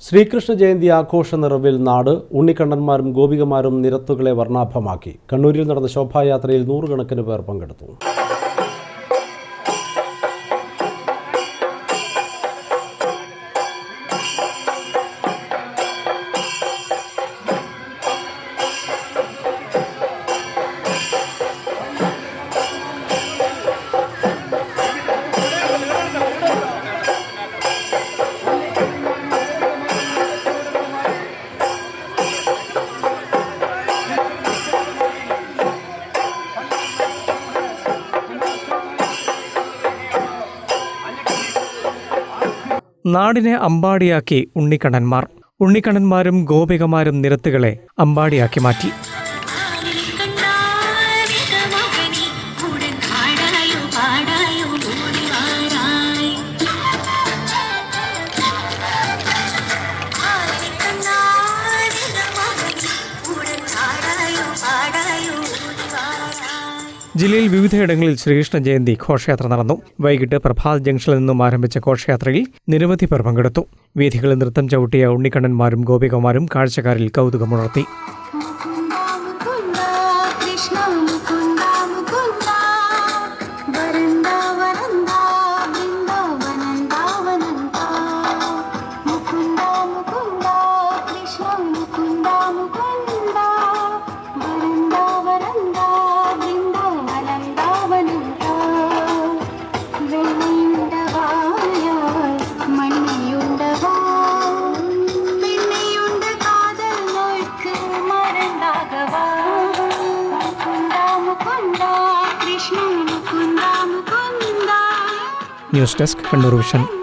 ശ്രീകൃഷ്ണ ജയന്തി ആഘോഷ നിറവിൽ നാട്. ഉണ്ണിക്കണ്ണന്മാരും ഗോപികമാരും നിരത്തുകളെ വർണ്ണാഭമാക്കി. കണ്ണൂരിൽ നടന്ന ശോഭായാത്രയിൽ നൂറുകണക്കിന് പേർ പങ്കെടുത്തു. നാടിനെ അമ്പാടിയാക്കി ഉണ്ണിക്കണ്ണന്മാരും ഗോപികമാരും നിരത്തുകളെ അമ്പാടിയാക്കി മാറ്റി. ജില്ലയിൽ വിവിധയിടങ്ങളിൽ ശ്രീകൃഷ്ണ ജയന്തി ഘോഷയാത്ര നടന്നു. വൈകിട്ട് പ്രഭാത് ജംഗ്ഷനിൽ നിന്നും ആരംഭിച്ച ഘോഷയാത്രയിൽ നിരവധി പേർ പങ്കെടുത്തു. വീഥികളിൽ നൃത്തം ചവിട്ടിയ ഉണ്ണിക്കണ്ണന്മാരും ഗോപികമാരും കാഴ്ചക്കാരിൽ കൗതുകമുണർത്തി. News desk Kannur vision.